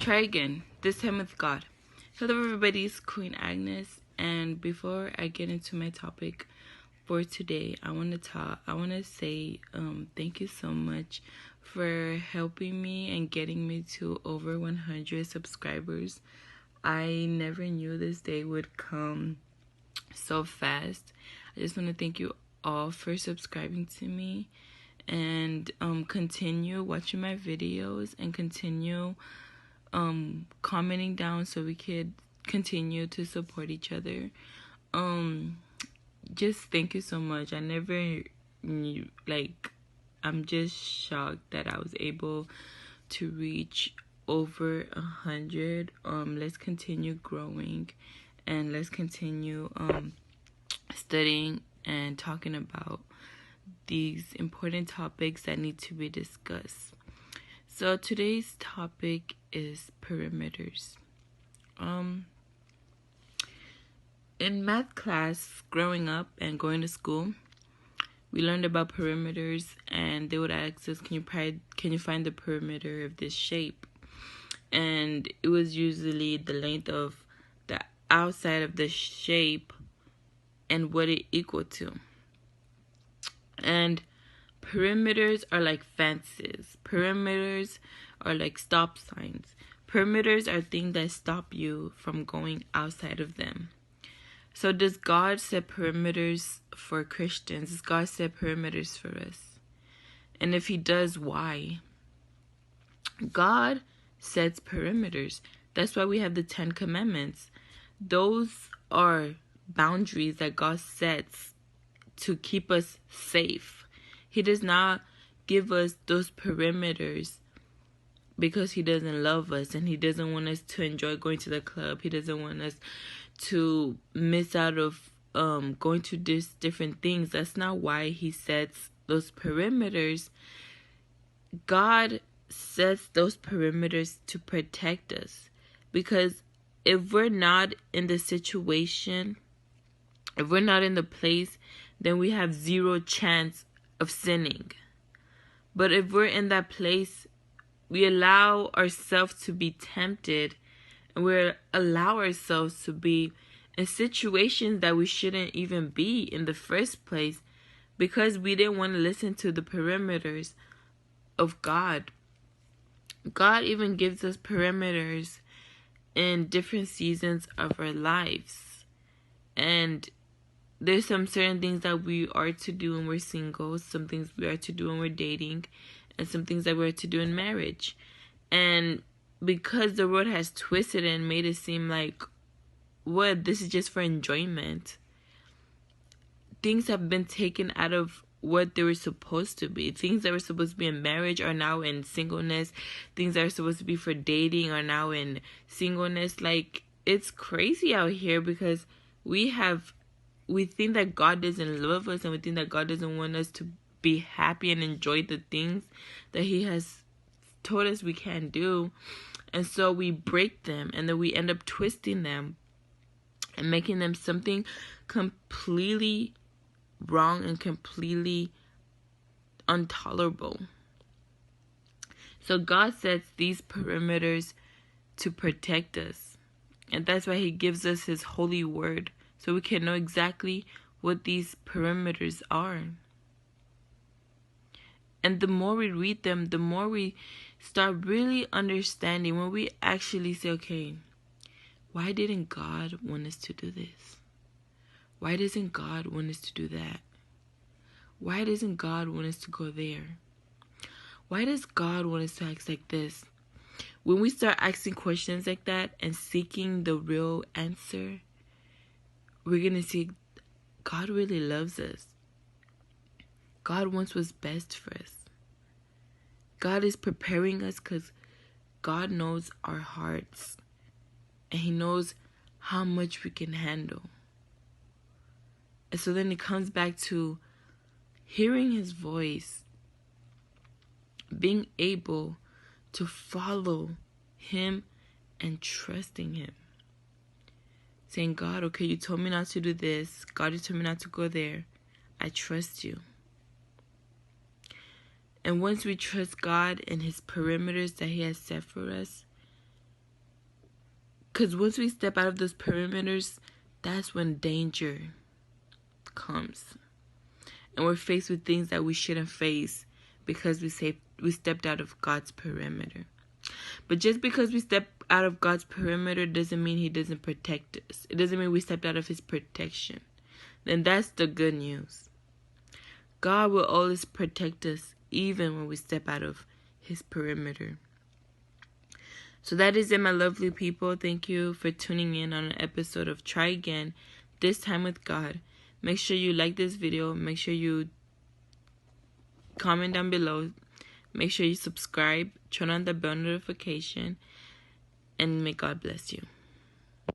try again, this time with God. Hello everybody, it's Queen Agnes, and before I get into my topic for today, I want to say thank you so much for helping me and getting me to over 100 subscribers. I never knew this day would come so fast. I just want to thank you all for subscribing to me, and continue watching my videos and continue commenting down so we could continue to support each other. Just thank you so much. I never knew, I'm just shocked that I was able to reach over 100. Let's continue growing, and let's continue studying and talking about these important topics that need to be discussed. So today's topic is perimeters. In math class, growing up and going to school, we learned about perimeters, and they would ask us, can you find the perimeter of this shape? And it was usually the length of the outside of the shape and what it equal to. And perimeters are like fences. Perimeters are like stop signs. Perimeters are things that stop you from going outside of them. So does God set perimeters for Christians? Does God set perimeters for us? And if he does, why? God sets perimeters. That's why we have the 10 Commandments. Those are boundaries that God sets to keep us safe. He does not give us those perimeters because he doesn't love us and he doesn't want us to enjoy going to the club. He doesn't want us to miss out of going to these different things. That's not why he sets those perimeters. God sets those perimeters to protect us, because if we're not in the situation, if we're not in the place, then we have zero chance of sinning. But if we're in that place, we allow ourselves to be tempted, and we allow ourselves to be in situations that we shouldn't even be in the first place, because we didn't want to listen to the perimeters of God. God even gives us perimeters in different seasons of our lives. And there's some certain things that we are to do when we're single, some things we are to do when we're dating, and some things that we're to do in marriage. And because the world has twisted it and made it seem like, what, this is just for enjoyment, things have been taken out of what they were supposed to be. Things that were supposed to be in marriage are now in singleness. Things that are supposed to be for dating are now in singleness. Like, it's crazy out here, because we think that God doesn't love us, and we think that God doesn't want us to be happy and enjoy the things that he has told us we can't do. And so we break them, and then we end up twisting them and making them something completely wrong and completely intolerable. So God sets these perimeters to protect us. And that's why he gives us his holy word, so we can know exactly what these perimeters are. And the more we read them, the more we start really understanding, when we actually say, okay, why didn't God want us to do this? Why doesn't God want us to do that? Why doesn't God want us to go there? Why does God want us to act like this? When we start asking questions like that and seeking the real answer, we're going to see God really loves us. God wants what's best for us. God is preparing us because God knows our hearts, and he knows how much we can handle. And so then it comes back to hearing his voice, being able to follow him and trusting him. Saying, God, okay, you told me not to do this. God, you told me not to go there. I trust you. And once we trust God and his perimeters that he has set for us, Because once we step out of those perimeters, that's when danger comes. And we're faced with things that we shouldn't face because we stepped out of God's perimeter. But just because we step out of God's perimeter doesn't mean He doesn't protect us. It doesn't mean we stepped out of His protection. Then that's the good news. God will always protect us even when we step out of His perimeter. So that is it, my lovely people. Thank you for tuning in on an episode of Try Again, This Time with God. Make sure you like this video. Make sure you comment down below. Make sure you subscribe. Turn on the bell notification. And may God bless you.